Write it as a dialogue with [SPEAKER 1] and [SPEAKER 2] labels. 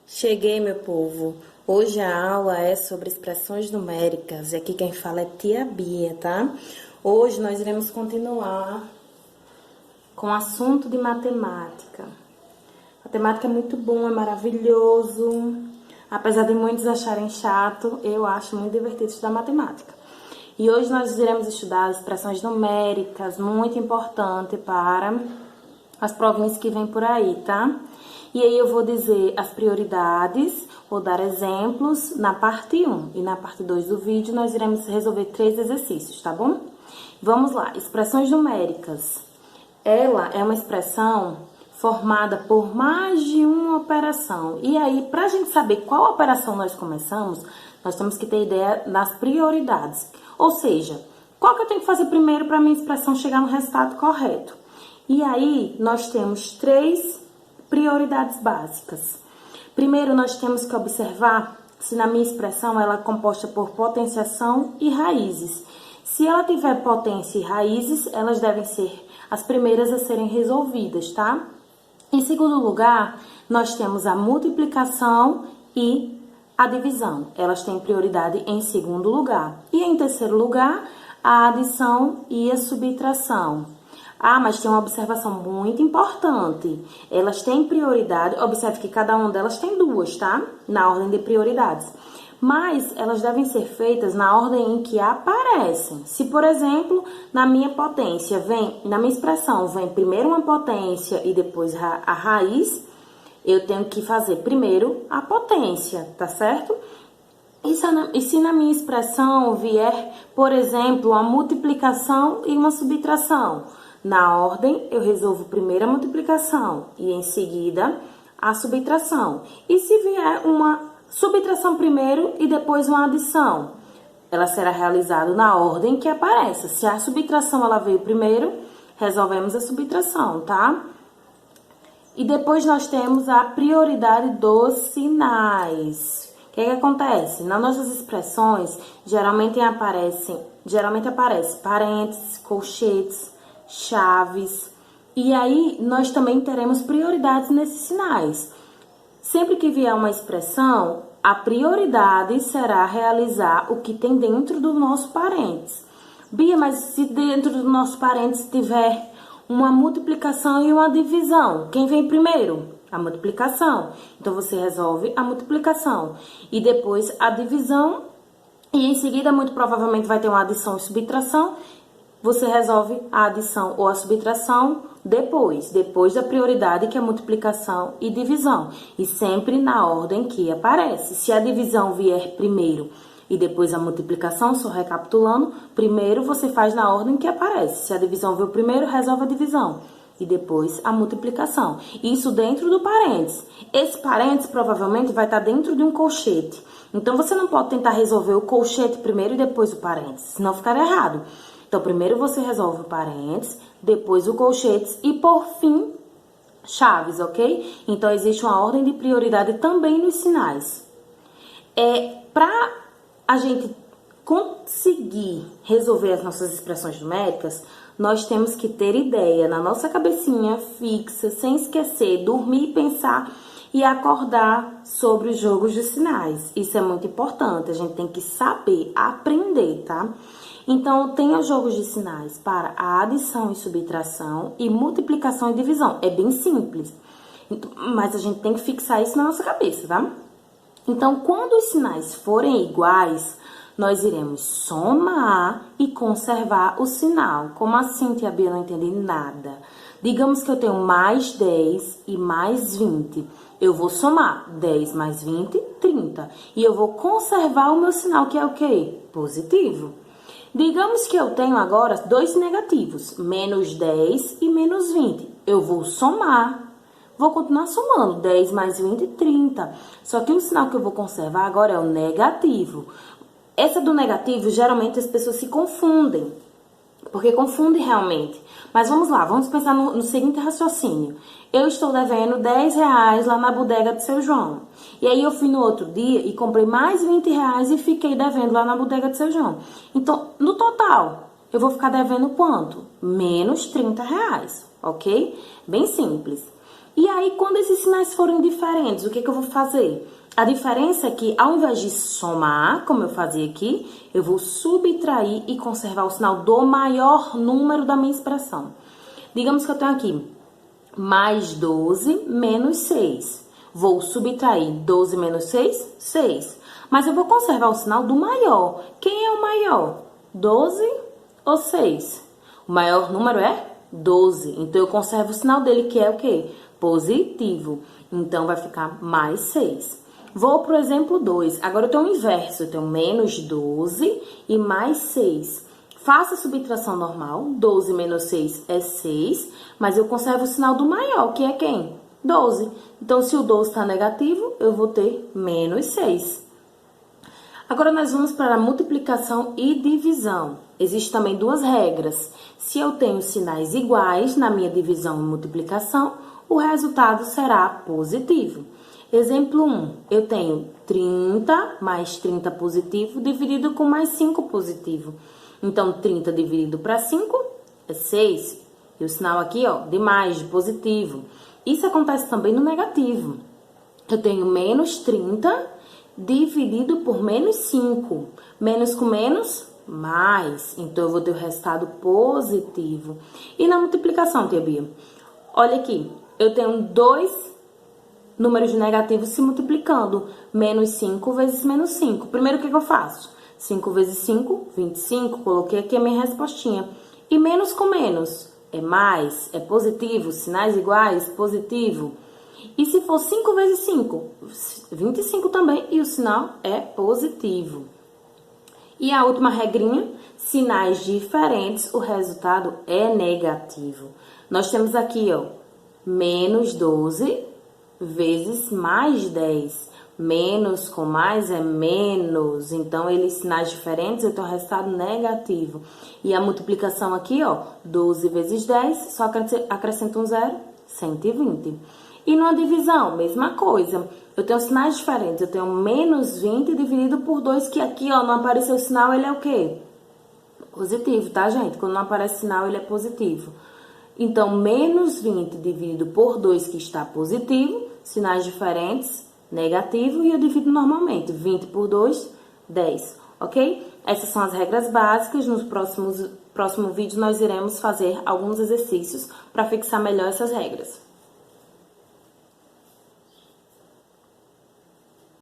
[SPEAKER 1] Cheguei, meu povo. Hoje a aula é sobre expressões numéricas e aqui quem fala é tia Bia, tá? Hoje nós iremos continuar com o assunto de matemática. Matemática é muito bom, é maravilhoso. Apesar de muitos acharem chato, eu acho muito divertido estudar matemática. E hoje nós iremos estudar expressões numéricas, muito importante para as provinhas que vêm por aí, tá? E aí eu vou dizer as prioridades, vou dar exemplos na parte 1 e na parte 2 do vídeo nós iremos resolver 3 exercícios, tá bom? Vamos lá, expressões numéricas. Ela é uma expressão formada por mais de uma operação. E aí, para a gente saber qual operação nós começamos, nós temos que ter ideia das prioridades. Ou seja, qual que eu tenho que fazer primeiro para a minha expressão chegar no resultado correto? E aí, nós temos 3 prioridades básicas. Primeiro, nós temos que observar se na minha expressão ela é composta por potenciação e raízes. Se ela tiver potência e raízes, elas devem ser as primeiras a serem resolvidas, tá? Em segundo lugar, nós temos a multiplicação e a divisão. Elas têm prioridade em segundo lugar. E em terceiro lugar, a adição e a subtração. Ah, mas tem uma observação muito importante. Elas têm prioridade, observe que cada uma delas tem 2, tá? Na ordem de prioridades. Mas elas devem ser feitas na ordem em que aparecem. Se, por exemplo, na minha potência na minha expressão vem primeiro uma potência e depois a raiz, eu tenho que fazer primeiro a potência, tá certo? E se na minha expressão vier, por exemplo, a multiplicação e uma subtração? Na ordem, eu resolvo primeiro a multiplicação e em seguida a subtração. E se vier uma subtração primeiro e depois uma adição? Ela será realizada na ordem que aparece. Se a subtração ela veio primeiro, resolvemos a subtração, tá? E depois nós temos a prioridade dos sinais. O que acontece? Nas nossas expressões, geralmente aparece parênteses, colchetes, chaves. E aí, nós também teremos prioridades nesses sinais. Sempre que vier uma expressão, a prioridade será realizar o que tem dentro do nosso parênteses. Bia, mas se dentro do nosso parênteses tiver uma multiplicação e uma divisão, quem vem primeiro? A multiplicação. Então, você resolve a multiplicação e depois a divisão. E em seguida, muito provavelmente, vai ter uma adição e subtração. Você resolve a adição ou a subtração depois da prioridade, que é multiplicação e divisão. E sempre na ordem que aparece. Se a divisão vier primeiro e depois a multiplicação, só recapitulando, primeiro você faz na ordem que aparece. Se a divisão veio primeiro, resolve a divisão. E depois a multiplicação. Isso dentro do parênteses. Esse parênteses provavelmente vai estar dentro de um colchete. Então, você não pode tentar resolver o colchete primeiro e depois o parênteses, senão ficará errado. Então, primeiro você resolve o parênteses, depois o colchetes e, por fim, chaves, ok? Então, existe uma ordem de prioridade também nos sinais. Para a gente conseguir resolver as nossas expressões numéricas, nós temos que ter ideia na nossa cabecinha fixa, sem esquecer, dormir, pensar e acordar sobre os jogos de sinais. Isso é muito importante, a gente tem que saber, aprender, tá? Então, tem os jogos de sinais para a adição e subtração e multiplicação e divisão. É bem simples, mas a gente tem que fixar isso na nossa cabeça, tá? Então, quando os sinais forem iguais, nós iremos somar e conservar o sinal. Como assim, tia Bia? Eu não entendi nada. Digamos que eu tenho mais 10 e mais 20. Eu vou somar 10 mais 20, 30. E eu vou conservar o meu sinal, que é o quê? Positivo. Digamos que eu tenho agora 2 negativos, menos 10 e menos 20. Eu vou somar, vou continuar somando, 10 mais 20, 30. Só que o sinal que eu vou conservar agora é o negativo. Essa do negativo, geralmente as pessoas se confundem, porque confundem realmente. Mas vamos lá, vamos pensar no seguinte raciocínio. Eu estou devendo 10 reais lá na bodega do seu João. E aí eu fui no outro dia e comprei mais 20 reais e fiquei devendo lá na bodega do seu João. Então, no total, eu vou ficar devendo quanto? Menos 30 reais, ok? Bem simples. E aí, quando esses sinais forem diferentes, o que eu vou fazer? A diferença é que, ao invés de somar, como eu fazia aqui, eu vou subtrair e conservar o sinal do maior número da minha expressão. Digamos que eu tenho aqui mais 12 menos 6. Vou subtrair 12 menos 6, 6. Mas eu vou conservar o sinal do maior. Quem é o maior? 12 ou 6? O maior número é 12. Então, eu conservo o sinal dele, que é o quê? Positivo. Então, vai ficar mais 6. Vou para o exemplo 2. Agora, eu tenho o inverso. Eu tenho menos 12 e mais 6. Faça a subtração normal. 12 menos 6 é 6. Mas eu conservo o sinal do maior, que é quem? 12. Então, se o 12 está negativo, eu vou ter menos 6. Agora, nós vamos para a multiplicação e divisão. Existem também duas regras. Se eu tenho sinais iguais na minha divisão e multiplicação, o resultado será positivo. Exemplo 1, eu tenho 30 mais 30 positivo dividido com mais 5 positivo. Então, 30 dividido para 5 é 6. E o sinal aqui, ó, de mais, de positivo. Isso acontece também no negativo. Eu tenho menos 30 dividido por menos 5. Menos com menos, mais. Então, eu vou ter o resultado positivo. E na multiplicação, tia Bia? Olha aqui, eu tenho dois números negativos se multiplicando. Menos 5 vezes menos 5. Primeiro, o que eu faço? 5 vezes 5, 25. Coloquei aqui a minha respostinha. E menos com menos é mais, é positivo. Sinais iguais, positivo. E se for 5 vezes 5? 25 também, e o sinal é positivo. E a última regrinha, sinais diferentes, o resultado é negativo. Nós temos aqui, ó, menos 12 vezes mais 10. Menos com mais é menos. Então, eles sinais diferentes, eu tenho resultado negativo. E a multiplicação aqui, ó, 12 vezes 10, só acrescenta um zero, 120. E numa divisão, mesma coisa. Eu tenho sinais diferentes. Eu tenho menos 20 dividido por 2, que aqui, ó, não apareceu o sinal, ele é o quê? Positivo, tá, gente? Quando não aparece sinal, ele é positivo. Então, menos 20 dividido por 2, que está positivo, sinais diferentes, negativo, e eu divido normalmente. 20 por 2, 10, ok? Essas são as regras básicas. Nos próximo vídeo, nós iremos fazer alguns exercícios para fixar melhor essas regras.